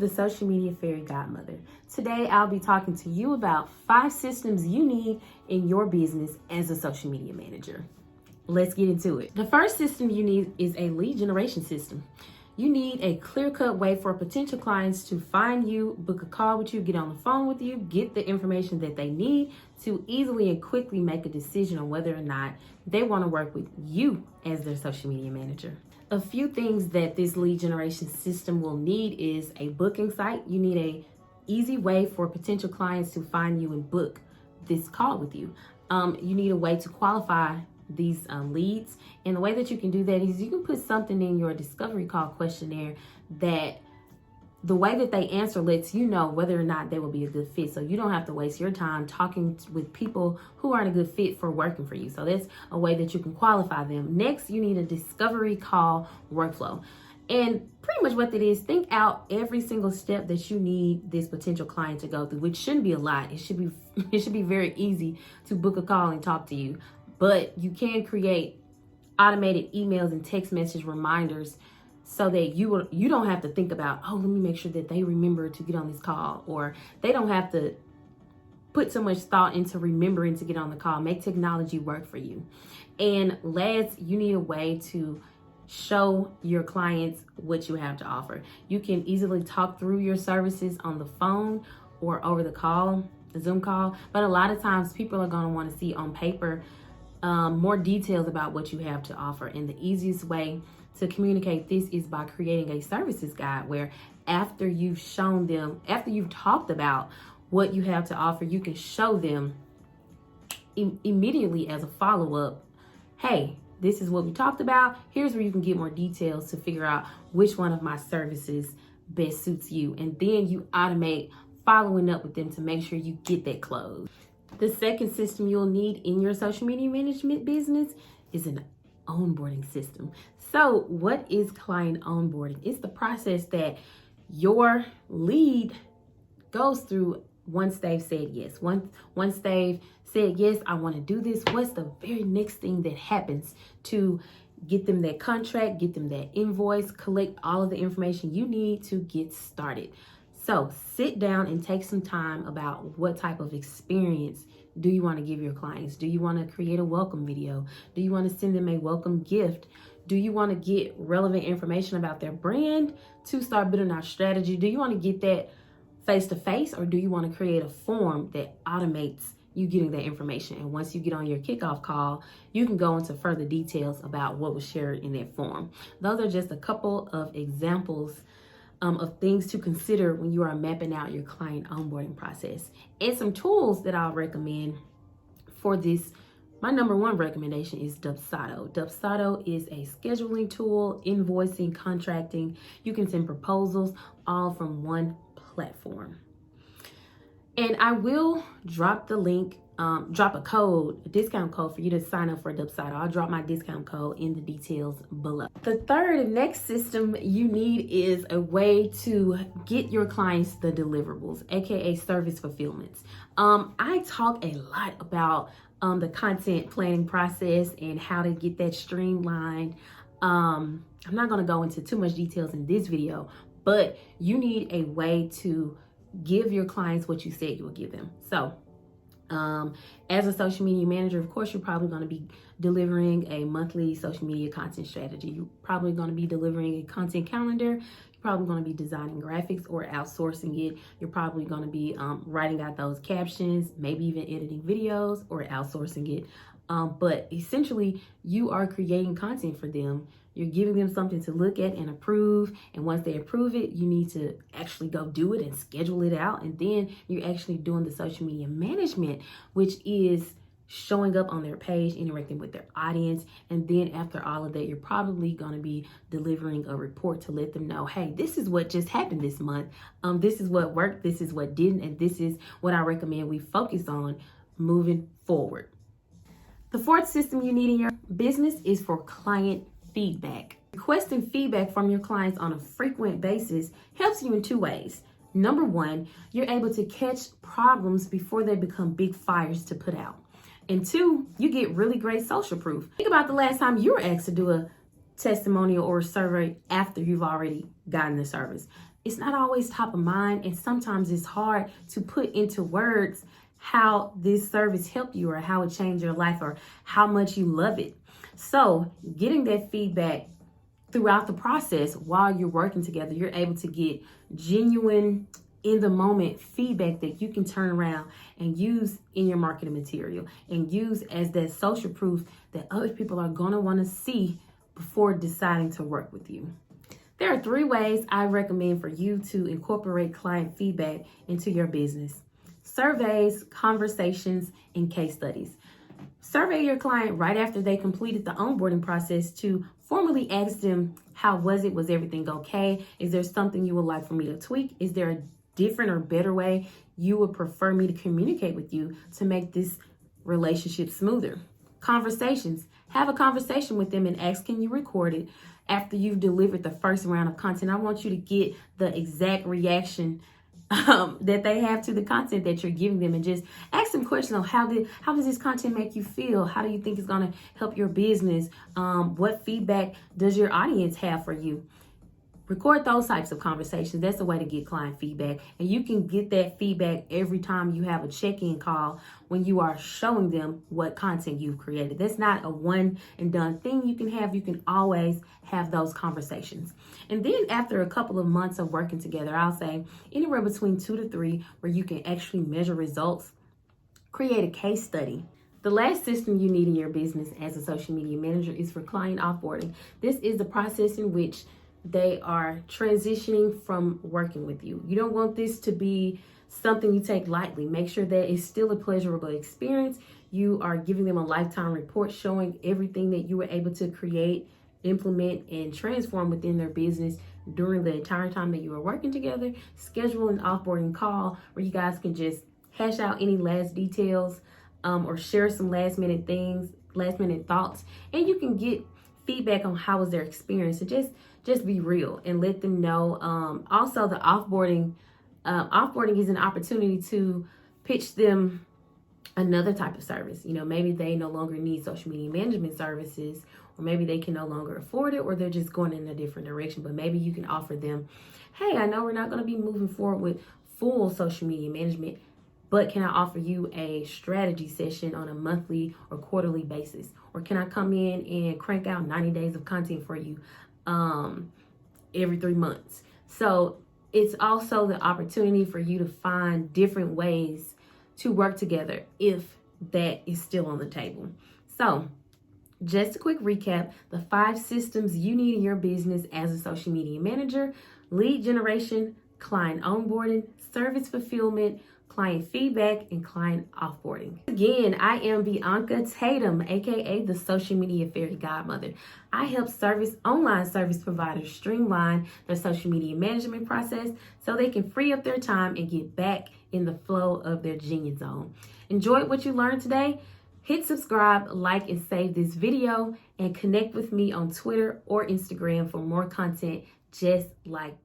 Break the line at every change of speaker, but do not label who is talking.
the Social Media Fairy Godmother. Today, I'll be talking to you about 5 systems you need in your business as a social media manager. Let's get into it. The first system you need is a lead generation system. You need a clear-cut way for potential clients to find you, book a call with you, get on the phone with you, get the information that they need to easily and quickly make a decision on whether or not they want to work with you as their social media manager. A few things that this lead generation system will need is a booking site. You need an easy way for potential clients to find you and book this call with you. You need a way to qualify these leads, and the way that you can do that is you can put something in your discovery call questionnaire that the way that they answer lets you know whether or not they will be a good fit, so you don't have to waste your time talking with people who aren't a good fit for working for you. So that's a way that you can qualify them. Next, you need a discovery call workflow, and pretty much what that is, think out every single step that you need this potential client to go through, which shouldn't be a lot. It should be very easy to book a call and talk to you. But you can create automated emails and text message reminders so that you don't have to think about, oh, let me make sure that they remember to get on this call, or they don't have to put so much thought into remembering to get on the call. Make technology work for you. And last, you need a way to show your clients what you have to offer. You can easily talk through your services on the phone or over the call, the Zoom call, but a lot of times people are going to want to see on paper more details about what you have to offer. And the easiest way to communicate this is by creating a services guide where after you've talked about what you have to offer, you can show them immediately as a follow-up, hey, this is what we talked about. Here's where you can get more details to figure out which one of my services best suits you. And then you automate following up with them to make sure you get that close. The second system you'll need in your social media management business is an onboarding system. So what is client onboarding? It's the process that your lead goes through once they've said yes. Once they've said, yes, I want to do this, what's the very next thing that happens to get them that contract, get them that invoice, collect all of the information you need to get started. So sit down and take some time about what type of experience do you want to give your clients? Do you want to create a welcome video? Do you want to send them a welcome gift? Do you want to get relevant information about their brand to start building our strategy? Do you want to get that face-to-face, or do you want to create a form that automates you getting that information? And once you get on your kickoff call, you can go into further details about what was shared in that form. Those are just a couple of examples of things to consider when you are mapping out your client onboarding process. And some tools that I'll recommend for this, my number one recommendation is Dubsado. Dubsado is a scheduling tool, invoicing, contracting. You can send proposals all from one platform. And I will drop the link, drop a discount code for you to sign up for Dubsado. I'll drop my discount code in the details below. The third and next system you need is a way to get your clients the deliverables, aka service fulfillments. I talk a lot about the content planning process and how to get that streamlined. I'm not going to go into too much details in this video, but you need a way to give your clients what you said you would give them. So as a social media manager, of course, you're probably going to be delivering a monthly social media content strategy. You're probably going to be delivering a content calendar. You're probably going to be designing graphics or outsourcing it. You're probably going to be writing out those captions, maybe even editing videos or outsourcing it. But essentially, you are creating content for them. You're giving them something to look at and approve. And once they approve it, you need to actually go do it and schedule it out. And then you're actually doing the social media management, which is showing up on their page, interacting with their audience. And then after all of that, you're probably going to be delivering a report to let them know, hey, this is what just happened this month. This is what worked. This is what didn't. And this is what I recommend we focus on moving forward. The fourth system you need in your business is for client feedback. Requesting feedback from your clients on a frequent basis helps you in 2 ways. Number one, you're able to catch problems before they become big fires to put out. And 2, you get really great social proof. Think about the last time you were asked to do a testimonial or survey after you've already gotten the service. It's not always top of mind, and sometimes it's hard to put into words how this service helped you or how it changed your life or how much you love it. So getting that feedback throughout the process while you're working together, you're able to get genuine, in the moment feedback that you can turn around and use in your marketing material and use as that social proof that other people are going to want to see before deciding to work with you. There are 3 ways I recommend for you to incorporate client feedback into your business: surveys, conversations, and case studies. Survey your client right after they completed the onboarding process to formally ask them, how was it? Was everything okay? Is there something you would like for me to tweak? Is there a different or better way you would prefer me to communicate with you to make this relationship smoother? Conversations. Have a conversation with them and ask, can you record it? After you've delivered the first round of content, I want you to get the exact reaction that they have to the content that you're giving them, and just ask them questions on how does this content make you feel? How do you think it's going to help your business? What feedback does your audience have for you? Record those types of conversations. That's a way to get client feedback. And you can get that feedback every time you have a check-in call when you are showing them what content you've created. That's not a one and done thing you can always have those conversations. And then after a couple of months of working together, I'll say anywhere between 2 to 3 where you can actually measure results, create a case study. The last system you need in your business as a social media manager is for client offboarding. This is the process in which they are transitioning from working with you. You don't want this to be something you take lightly. Make sure that it's still a pleasurable experience. You are giving them a lifetime report showing everything that you were able to create, implement, and transform within their business during the entire time that you were working together. Schedule an offboarding call where you guys can just hash out any last details or share some last minute thoughts, and you can get feedback on how was their experience, and just be real and let them know. Also, the offboarding is an opportunity to pitch them another type of service. Maybe they no longer need social media management services, or maybe they can no longer afford it, or they're just going in a different direction. But maybe you can offer them, hey, I know we're not going to be moving forward with full social media management, but can I offer you a strategy session on a monthly or quarterly basis? Or can I come in and crank out 90 days of content for you every 3 months? So it's also the opportunity for you to find different ways to work together if that is still on the table. So just a quick recap: the 5 systems you need in your business as a social media manager: lead generation, client onboarding, service fulfillment, client feedback, and client offboarding. Again, I am Bianca Tatum, aka the Social Media Fairy Godmother. I help online service providers streamline their social media management process so they can free up their time and get back in the flow of their genius zone. Enjoyed what you learned today? Hit subscribe, like, and save this video, and connect with me on Twitter or Instagram for more content just like